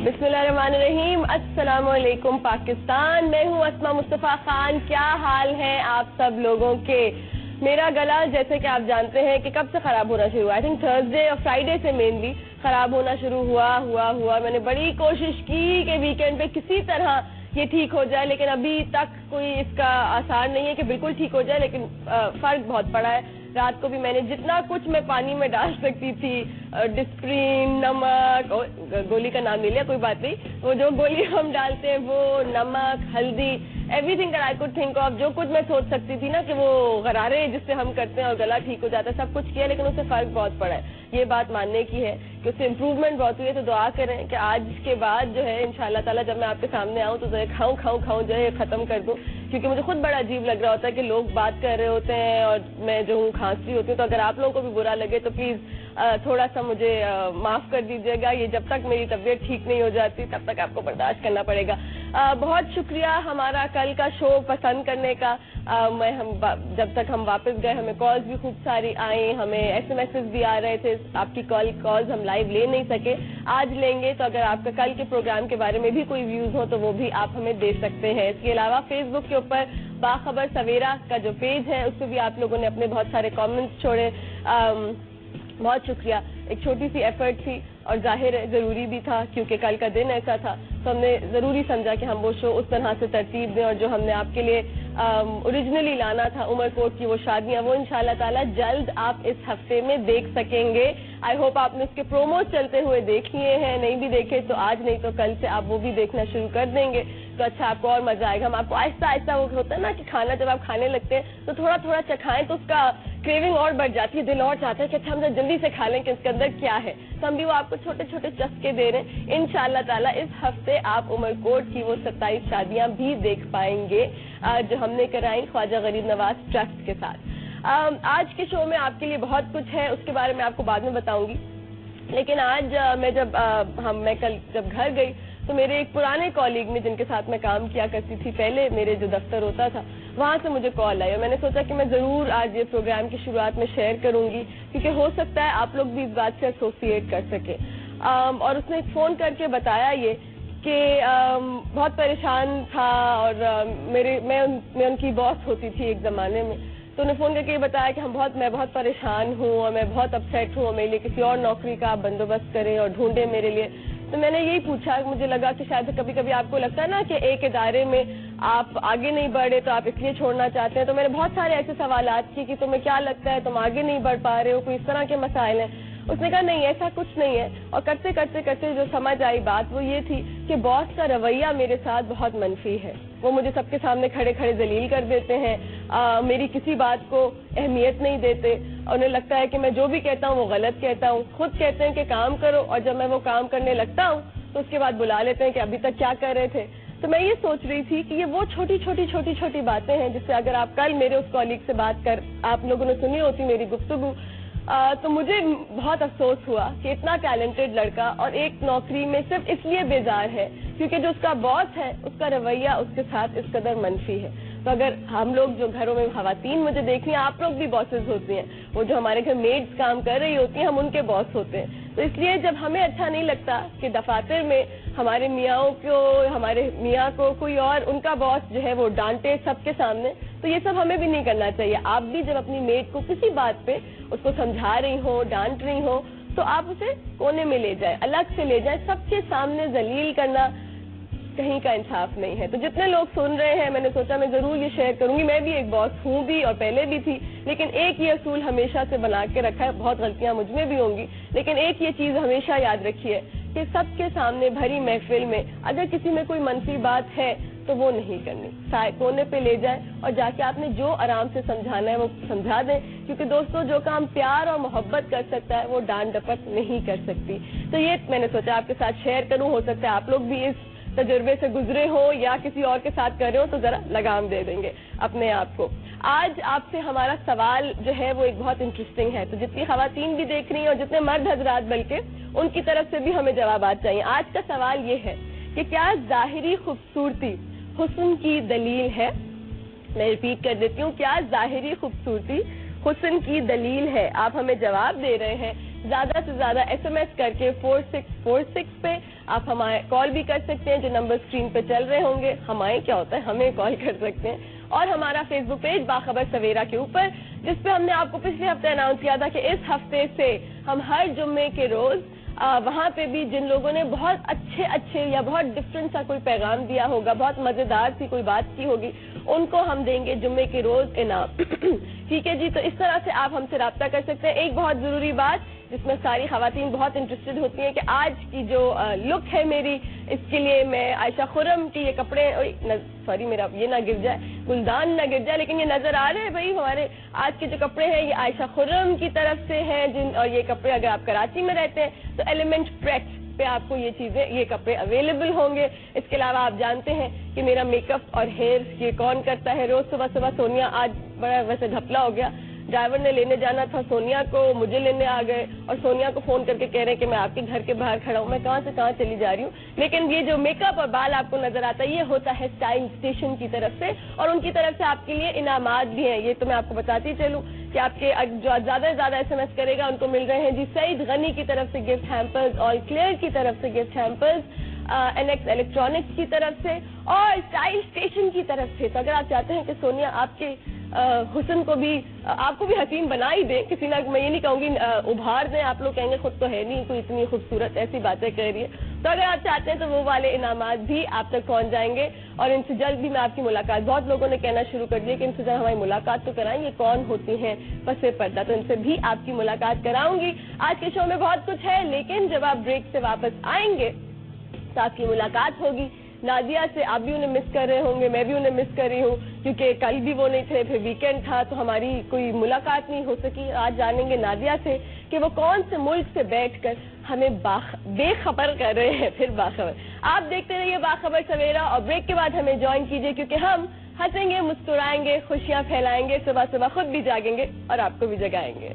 बिस्मिल्लाहिर्रहमानिर्रहीम। अस्सलाम वालेकुम पाकिस्तान। मैं हूँ अस्मा मुस्तफ़ा खान। क्या हाल है आप सब लोगों के? मेरा गला जैसे कि आप जानते हैं कि कब से ख़राब होना शुरू हुआ, आई थिंक थर्सडे और फ्राइडे से मेनली ख़राब होना शुरू हुआ। मैंने बड़ी कोशिश की कि वीकेंड पे किसी तरह ये ठीक हो जाए, लेकिन अभी तक कोई इसका आसार नहीं है कि बिल्कुल ठीक हो जाए, लेकिन फ़र्क बहुत पड़ा है। रात को भी मैंने जितना कुछ मैं पानी में डाल सकती थी, डिस्प्रीन, नमक, गोली का नाम ले लिया, कोई बात नहीं, वो जो गोली हम डालते हैं वो, नमक, हल्दी, everything that I could think of, जो कुछ मैं सोच सकती थी ना कि वो गरारे जिससे हम करते हैं और गला ठीक हो जाता है, सब कुछ किया, लेकिन उससे फ़र्क बहुत पड़ा है। ये बात मानने की है कि उससे इम्प्रूवमेंट बहुत हुई है। तो दुआ करें कि आज के बाद जो है इंशाल्लाह ताला जब मैं आपके सामने आऊँ तो जो है खाऊं जो है ख़त्म कर दूँ, क्योंकि मुझे खुद बड़ा अजीब लग रहा होता है कि लोग बात कर रहे होते हैं और मैं जो हूँ खांसती होती हूँ। तो अगर आप लोगों को भी बुरा लगे तो प्लीज़ थोड़ा सा मुझे माफ़ कर दीजिएगा। ये जब तक मेरी तबीयत ठीक नहीं हो जाती तब तक आपको बर्दाश्त करना पड़ेगा। बहुत शुक्रिया हमारा कल का शो पसंद करने का। जब तक हम वापस गए हमें कॉल्स भी खूब सारी आई, हमें एसएमएसेस भी आ रहे थे। आपकी कॉल्स हम लाइव ले नहीं सके, आज लेंगे। तो अगर आपका कल के प्रोग्राम के बारे में भी कोई व्यूज़ हो तो वो भी आप हमें दे सकते हैं। इसके अलावा फेसबुक के ऊपर बाखबर सवेरा का जो पेज है उस पर भी आप लोगों ने अपने बहुत सारे कमेंट्स छोड़े, बहुत शुक्रिया। एक छोटी सी एफर्ट थी और जाहिर है ज़रूरी भी था, क्योंकि कल का दिन ऐसा था, तो हमने ज़रूरी समझा कि हम वो शो उस तरह से तरतीब दें। और जो हमने आपके लिए ओरिजिनली लाना था उमरकोट की वो शादियाँ, वो इंशाल्लाह ताला जल्द आप इस हफ्ते में देख सकेंगे। आई होप आपने उसके प्रोमोज चलते हुए देख लिए हैं, नहीं भी देखे तो आज नहीं तो कल से आप वो भी देखना शुरू कर देंगे, तो अच्छा आपको और मज़ा आएगा। हम आपको आहिस्ता आहिस्ता, वो होता है ना कि खाना जब आप खाने लगते हैं तो थोड़ा थोड़ा चखाएं तो उसका क्रेविंग और बढ़ जाती है, दिल और चाहता है कि अच्छा हम जल्दी से खा लें कि इसके अंदर क्या है। तो हम भी वो आपको छोटे छोटे चस्के दे रहे हैं। इंशाल्लाह ताला इस हफ्ते आप उमरकोट की वो 27 शादियां भी देख पाएंगे जो हमने कराई ख्वाजा गरीब नवाज ट्रस्ट के साथ। आज के शो में आपके लिए बहुत कुछ है, उसके बारे में आपको बाद में बताऊंगी। लेकिन आज मैं कल जब घर गई तो मेरे एक पुराने कॉलीग ने, जिनके साथ मैं काम किया करती थी पहले, मेरे जो दफ्तर होता था, वहाँ से मुझे कॉल आई और मैंने सोचा कि मैं ज़रूर आज ये प्रोग्राम की शुरुआत में शेयर करूँगी, क्योंकि हो सकता है आप लोग भी इस बात से एसोसिएट कर सकें। और उसने फ़ोन करके बताया ये कि बहुत परेशान था और मैं उनकी बॉस होती थी एक ज़माने में। तो उन्हें फ़ोन करके ये बताया कि मैं बहुत परेशान हूँ और मैं बहुत अपसेट हूँ, मेरे लिए किसी और नौकरी का आप बंदोबस्त करें और ढूंढें मेरे लिए। तो मैंने यही पूछा, मुझे लगा कि शायद कभी कभी आपको लगता है ना कि एक इदारे में आप आगे नहीं बढ़े तो आप इसलिए छोड़ना चाहते हैं। तो मैंने बहुत सारे ऐसे सवालात किए कि तुम्हें क्या लगता है तुम आगे नहीं बढ़ पा रहे हो, कोई इस तरह के मसाइल हैं। उसने कहा नहीं ऐसा कुछ नहीं है। और करते करते जो समझ आई बात वो ये थी कि बॉस का रवैया मेरे साथ बहुत मनफी है। वो मुझे सबके सामने खड़े खड़े जलील कर देते हैं, मेरी किसी बात को अहमियत नहीं देते, और उन्हें लगता है कि मैं जो भी कहता हूँ वो गलत कहता हूँ। खुद कहते हैं कि काम करो और जब मैं वो काम करने लगता हूँ तो उसके बाद बुला लेते हैं कि अभी तक क्या कर रहे थे। तो मैं ये सोच रही थी कि ये वो छोटी छोटी बातें हैं जिससे अगर आप कल मेरे उस कॉलीग से बात कर आप लोगों ने सुनी होती मेरी गुफ्तगू, तो मुझे बहुत अफसोस हुआ कि इतना टैलेंटेड लड़का और एक नौकरी में सिर्फ इसलिए बेजार है क्योंकि जो उसका बॉस है उसका रवैया उसके साथ इस कदर मनफी है। तो अगर हम लोग जो घरों में खवातीन मुझे देख रही हैं, आप लोग भी बॉसेस होती हैं, वो जो हमारे घर मेड्स काम कर रही होती हैं हम उनके बॉस होते हैं। तो इसलिए जब हमें अच्छा नहीं लगता कि दफातर में हमारे मियाँ को कोई और उनका बॉस जो है वो डांटे सबके सामने, तो ये सब हमें भी नहीं करना चाहिए। आप भी जब अपनी मेड को किसी बात पे उसको समझा रही हो, डांट रही हो, तो आप उसे कोने में ले जाए, अलग से ले जाए। सबके सामने जलील करना कहीं का इंसाफ नहीं है। तो जितने लोग सुन रहे हैं, मैंने सोचा मैं जरूर ये शेयर करूंगी। मैं भी एक बॉस हूँ भी और पहले भी थी, लेकिन एक ये असूल हमेशा से बना के रखा है, बहुत गलतियां मुझ में भी होंगी, लेकिन एक ये चीज हमेशा याद रखिए कि सबके सामने भरी महफिल में अगर किसी में कोई मनफी बात है तो वो नहीं करनी, कोने पे ले जाए और जाके आपने जो आराम से समझाना है वो समझा दें, क्योंकि दोस्तों जो काम प्यार और मोहब्बत कर सकता है वो डांट डपट नहीं कर सकती। तो ये मैंने सोचा आपके साथ शेयर करूं। हो सकता है आप लोग भी इस तजुर्बे से गुजरे हो या किसी और के साथ कर रहे हो, तो जरा लगाम दे देंगे अपने आप को। आज आपसे हमारा सवाल जो है वो एक बहुत इंटरेस्टिंग है, तो जितनी खवातीन भी देख रही हैं और जितने मर्द हजरात बल्कि उनकी तरफ से भी हमें जवाब चाहिए। आज का सवाल ये है कि क्या ज़ाहिरी खूबसूरती हुस्न की दलील है? मैं रिपीट कर देती हूँ, क्या ज़ाहिरी खूबसूरती हुस्न की दलील है? आप हमें जवाब दे रहे हैं ज्यादा से ज्यादा SMS करके 4646 पे آپ ہمیں کال بھی کر سکتے ہیں, جو نمبر اسکرین پہ چل رہے ہوں گے. ہمیں کیا ہوتا ہے, ہمیں کال کر سکتے ہیں. اور ہمارا فیس بک پیج باخبر سویرا کے اوپر, جس پہ ہم نے آپ کو پچھلے ہفتے اناؤنس کیا تھا کہ اس ہفتے سے ہم ہر جمعے کے روز وہاں پہ بھی جن لوگوں نے بہت اچھے یا بہت ڈفرینٹ سا کوئی پیغام دیا ہوگا, بہت مزیدار سی کوئی بات کی ہوگی, ان کو ہم دیں گے جمعے کے روز انعام. ٹھیک ہے جی, تو اس طرح سے آپ ہم سے رابطہ کر سکتے ہیں. ایک بہت ضروری بات جس میں ساری خواتین بہت انٹرسٹڈ ہوتی ہیں کہ آج کی جو لک ہے میری, اس کے لیے میں عائشہ خرم کی یہ کپڑے, سوری میرا یہ نہ گر جائے, گلدان نہ گر جائے, لیکن یہ نظر آ رہے ہیں بھائی ہمارے آج کے جو کپڑے ہیں یہ عائشہ خرم کی طرف سے ہیں. اور یہ کپڑے اگر آپ کراچی میں رہتے ہیں تو ایلیمنٹ پریس پہ آپ کو یہ چیزیں, یہ کپڑے اویلیبل ہوں گے. اس کے علاوہ آپ جانتے ہیں کہ میرا میک اپ اور ہیئر یہ کون کرتا ہے روز صبح سونیا, آج بڑا ویسے گھپلا ہو گیا, ڈرائیور نے لینے جانا تھا سونیا کو, مجھے لینے آ گئے اور سونیا کو فون کر کے کہہ رہے ہیں کہ میں آپ کے گھر کے باہر کھڑا ہوں, میں کہاں سے کہاں چلی جا رہی ہوں. لیکن یہ جو میک اپ اور بال آپ کو نظر آتا ہے یہ ہوتا ہے اسٹائل اسٹیشن کی طرف سے, اور ان کی طرف سے آپ کے لیے انعامات بھی ہیں. یہ تو میں آپ کو بتاتی چلوں کہ آپ کے جو زیادہ سے زیادہ SMS کرے گا ان کو مل رہے ہیں جی سعید غنی کی طرف سے گفٹ ہیمپرز, آل کلیئر کی طرف سے گفٹ ہیمپرز, NX الیکٹرانکس کی طرف سے اور اسٹائل اسٹیشن کی طرف سے. تو اگر آپ چاہتے ہیں کہ سونیا آپ کے حسن کو بھی, آپ کو بھی حسین بنا ہی دیں, کسی نہ, میں یہ نہیں کہوں گی ابھار دیں, آپ لوگ کہیں گے خود تو ہے نہیں کوئی اتنی خوبصورت, ایسی باتیں کہہ رہی ہے, تو اگر آپ چاہتے ہیں تو وہ والے انعامات بھی آپ تک پہنچ جائیں گے. اور ان سے جلد بھی میں آپ کی ملاقات, بہت لوگوں نے کہنا شروع کر دیا کہ ان سے جب ہماری ملاقات تو کرائیں, یہ کون ہوتی ہیں پس پردہ, تو ان سے بھی آپ کی ملاقات کراؤں گی. آج کے شو میں بہت کچھ ہے, لیکن جب آپ بریک سے واپس آئیں گے تو آپ کی ملاقات ہوگی نادیہ سے. آپ بھی انہیں مس کر رہے ہوں گے, میں بھی انہیں مس کر رہی ہوں, کیونکہ کل بھی وہ نہیں تھے, پھر ویکینڈ تھا تو ہماری کوئی ملاقات نہیں ہو سکی. آج جانیں گے نادیہ سے کہ وہ کون سے ملک سے بیٹھ کر ہمیں بے خبر کر رہے ہیں, پھر باخبر. آپ دیکھتے رہیے باخبر سویرا, اور بریک کے بعد ہمیں جوائن کیجیے, کیونکہ ہم ہنسیں گے, مسکرائیں گے, خوشیاں پھیلائیں گے, صبح صبح خود بھی جاگیں گے اور آپ کو بھی جگائیں گے.